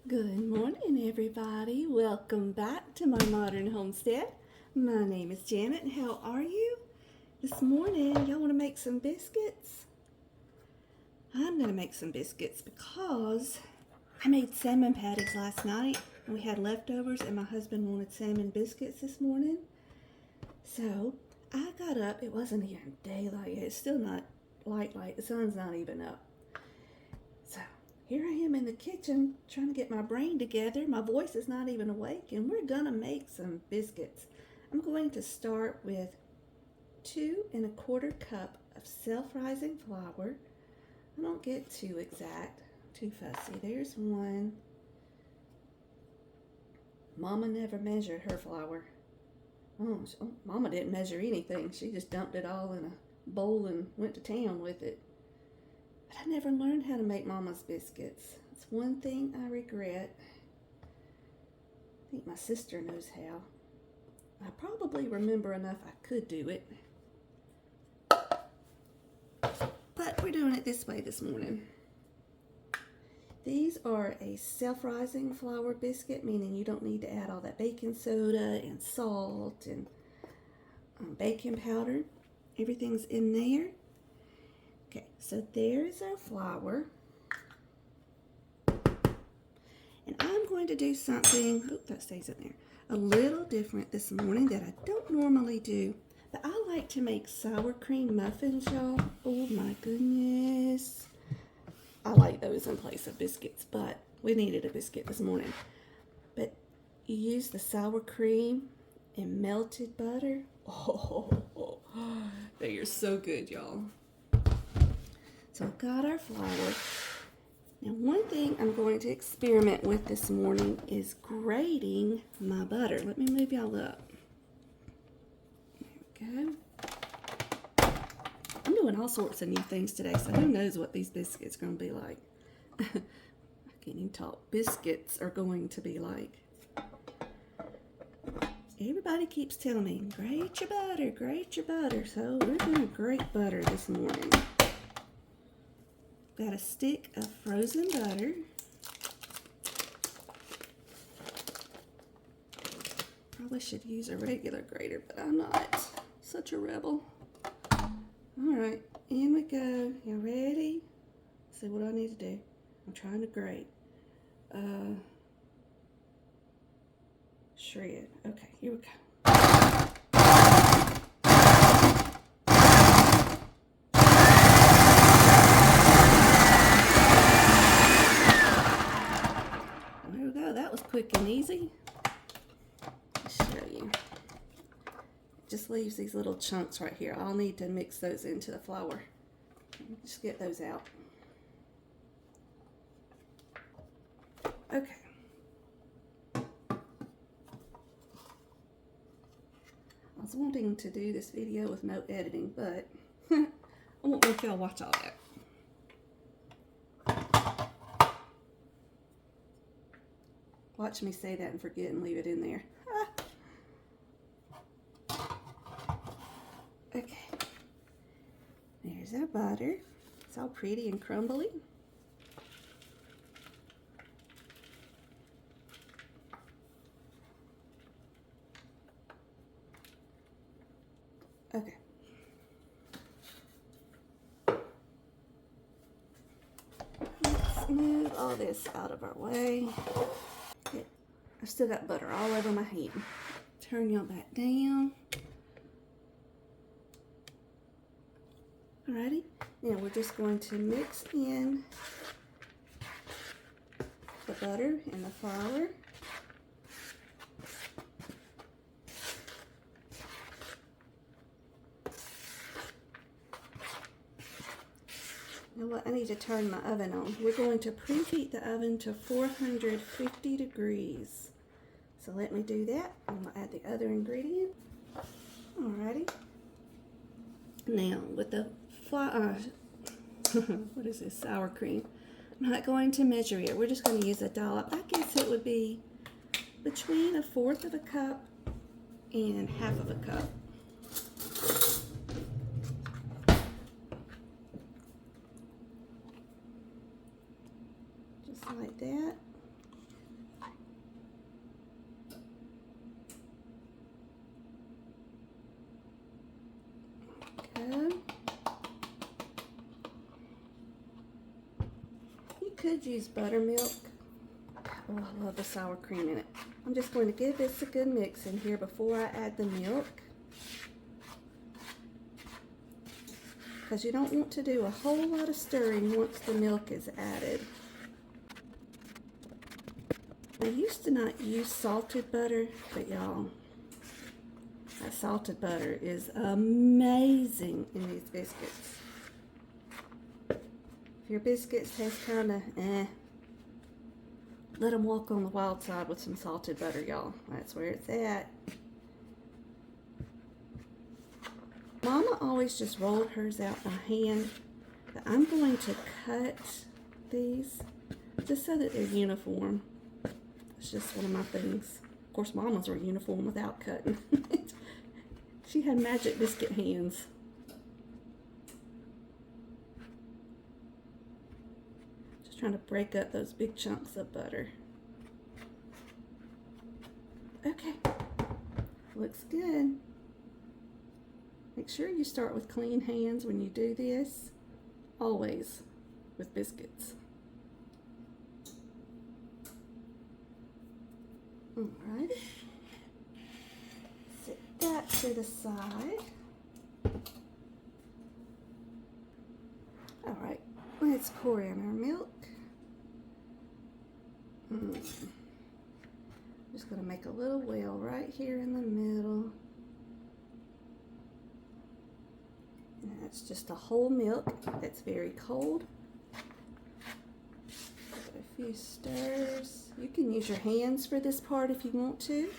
Good morning, everybody. Welcome back to my modern homestead. My name is Janet, and how are you? This morning, y'all want to make some biscuits? I'm going to make some biscuits because I made salmon patties last night, and we had leftovers, and my husband wanted salmon biscuits this morning. So, I got up. It wasn't even daylight yet. It's still not light. The sun's not even up. So, here I am in the kitchen trying to get my brain together. My voice is not even awake, and we're gonna make some biscuits. I'm going to start with 2 1/4 cup of self-rising flour. I don't get too exact, too fussy. There's one. Mama never measured her flour. Mama didn't measure anything. She just dumped it all in a bowl and went to town with it. But I never learned how to make Mama's biscuits. It's one thing I regret. I think my sister knows how. I probably remember enough I could do it. But we're doing it this way this morning. These are a self-rising flour biscuit, meaning you don't need to add all that baking soda and salt and baking powder. Everything's in there. Okay, so there's our flour. And I'm going to do something, that stays in there, a little different this morning that I don't normally do. But I like to make sour cream muffins, y'all. Oh my goodness. I like those in place of biscuits, but we needed a biscuit this morning. But you use the sour cream and melted butter. Oh, they are so good, y'all. So I've got our flour. Now one thing I'm going to experiment with this morning is grating my butter. Let me move y'all up. There we go. I'm doing all sorts of new things today, so who knows what these biscuits are going to be like. I can't even talk. Biscuits are going to be like. Everybody keeps telling me, grate your butter, grate your butter. So we're going to grate butter this morning. Got a stick of frozen butter. Probably should use a regular grater, but I'm not. Such a rebel. Alright, in we go. You ready? See what I need to do. I'm trying to grate. Shred. Okay, here we go. That was quick and easy. I'll show you. It just leaves these little chunks right here. I'll need to mix those into the flour. Just get those out. Okay. I was wanting to do this video with no editing, but I won't make y'all watch all that. Watch me say that and forget and leave it in there. Okay. There's our butter. It's all pretty and crumbly. Okay. Let's move all this out of our way. I've still got butter all over my hand. Turn y'all back down. Alrighty, now we're just going to mix in the butter and the flour. Now what, I need to turn my oven on. We're going to preheat the oven to 450 degrees. So let me do that. I'm going to add the other ingredient. Alrighty. Now with the flour, what is this, sour cream. I'm not going to measure it. We're just going to use a dollop. I guess it would be between 1/4 of a cup and 1/2 of a cup. Just like that. could use buttermilk. Oh, I love the sour cream in it. I'm just going to give this a good mix in here before I add the milk, because you don't want to do a whole lot of stirring once the milk is added. I used to not use salted butter, but y'all, that salted butter is amazing in these biscuits. If your biscuits taste kind of let them walk on the wild side with some salted butter, y'all. That's where it's at. Mama always just rolled hers out by hand, but I'm going to cut these just so that they're uniform. It's just one of my things. Of course, Mama's were uniform without cutting. She had magic biscuit hands. Just trying to break up those big chunks of butter. Okay, looks good. Make sure you start with clean hands when you do this, always with biscuits. Alright, set that to the side. Alright, let's pour in our milk. Just going to make a little well right here in the middle. And that's just a whole milk that's very cold. A few stirs. You can use your hands for this part if you want to.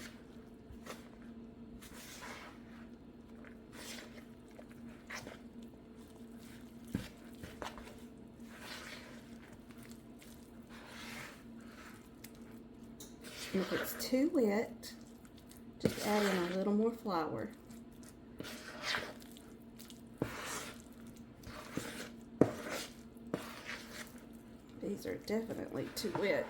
And if it's too wet, just add in a little more flour. These are definitely too wet.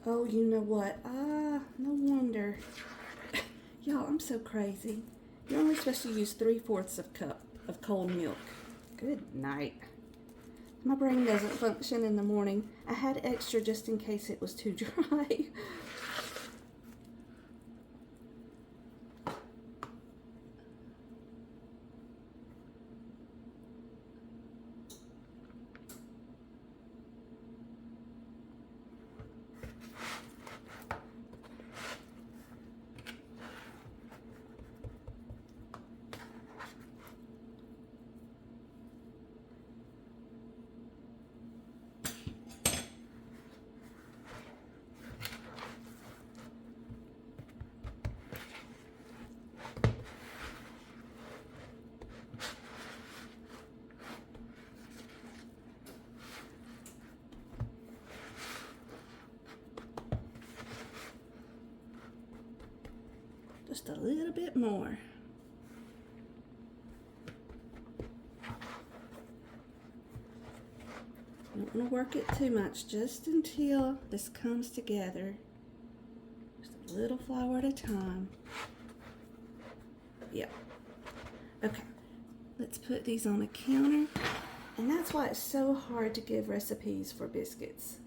Oh, you know what? No wonder. Y'all, I'm so crazy. You're only supposed to use 3/4 cup of cold milk. Good night. My brain doesn't function in the morning. I had extra just in case it was too dry. Just a little bit more. Don't want to work it too much, just until this comes together. Just a little flour at a time. Yep. Okay, let's put these on a counter. And that's why it's so hard to give recipes for biscuits.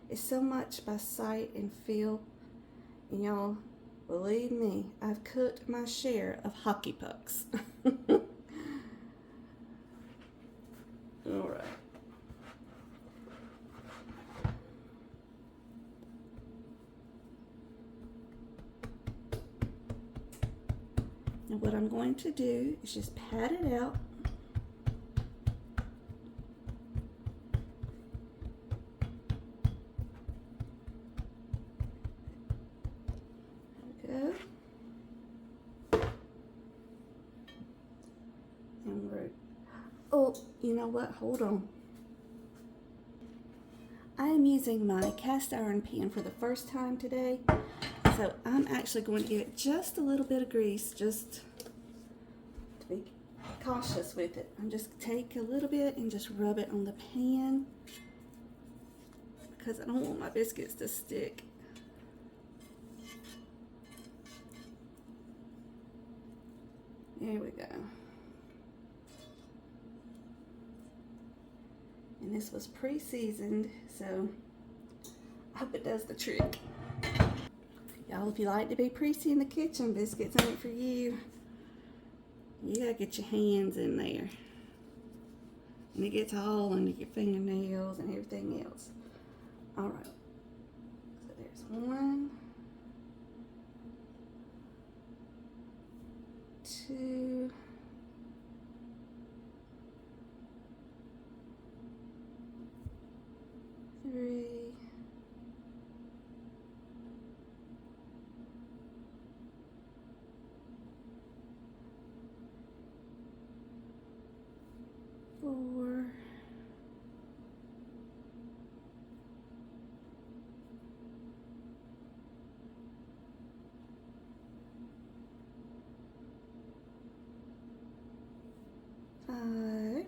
It's so much by sight and feel. And y'all, believe me, I've cooked my share of hockey pucks. All right. Now what I'm going to do is just pat it out. Oh, you know what? Hold on. I am using my cast iron pan for the first time today, so I'm actually going to give it just a little bit of grease, just to be cautious with it. I'm just take a little bit and just rub it on the pan because I don't want my biscuits to stick. There we go. And this was pre-seasoned, so I hope it does the trick. Y'all, if you like to be preachy in the kitchen, biscuits ain't for you. You gotta get your hands in there. And it gets all under your fingernails and everything else. Alright. So there's 1, 2, 3, 4, 5,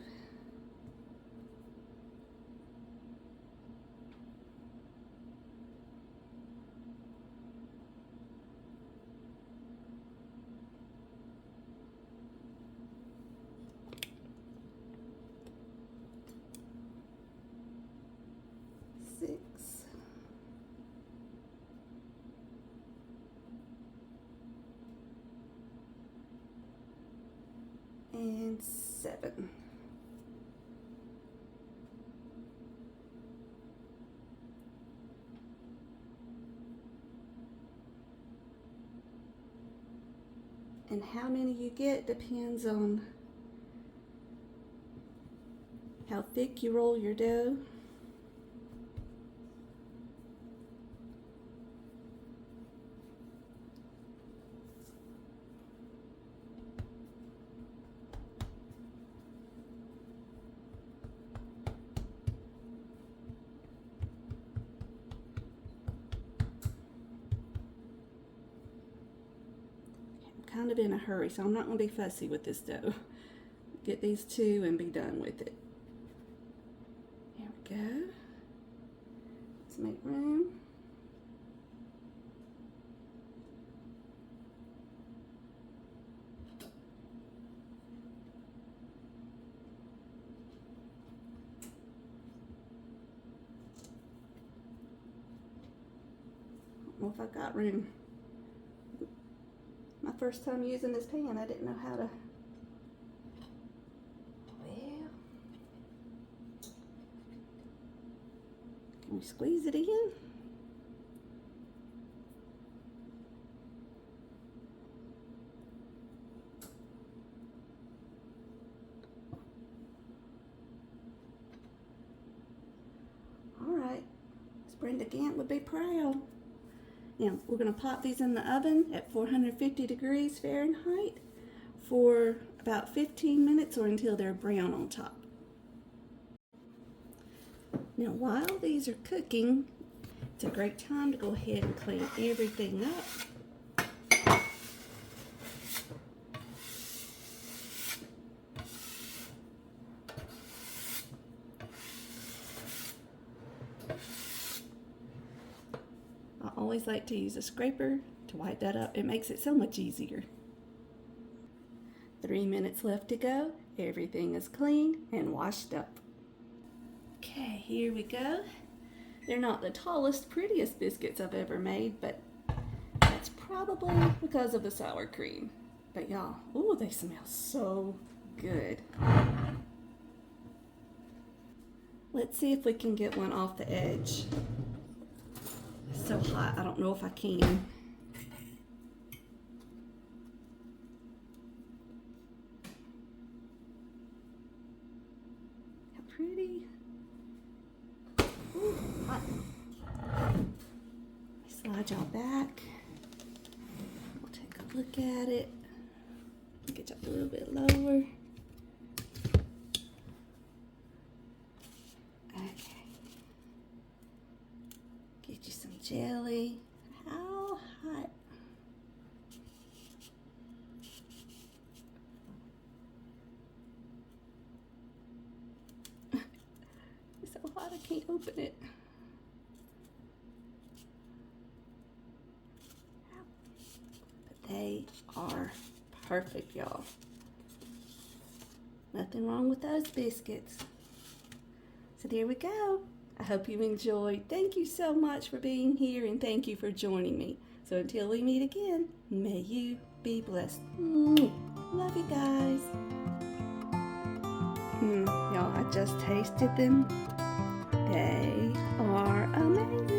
6, and 7. And how many you get depends on how thick you roll your dough. Kind of in a hurry, so I'm not going to be fussy with this dough. Get these 2 and be done with it. Here we go. Let's make room. I don't know if I got room. My first time using this pan, I didn't know how to. Well, can we squeeze it in? All right, Miss Brenda Gant would be proud. Now, we're going to pop these in the oven at 450 degrees Fahrenheit for about 15 minutes or until they're brown on top. Now, while these are cooking, it's a great time to go ahead and clean everything up. I always like to use a scraper to wipe that up. It makes it so much easier. 3 minutes left to go. Everything is clean and washed up. Okay, here we go. They're not the tallest, prettiest biscuits I've ever made, but that's probably because of the sour cream. But y'all, ooh, they smell so good. Let's see if we can get one off the edge. It's so hot, I don't know if I can. How pretty. Ooh, hot. Slide y'all back. We'll take a look at it. Get up a little bit lower. Okay. Get you some jelly. How hot? It's so hot I can't open it. But they are perfect, y'all. Nothing wrong with those biscuits. So there we go. I hope you enjoyed. Thank you so much for being here, and thank you for joining me. So until we meet again, may you be blessed. Love you guys. Y'all, I just tasted them. They are amazing.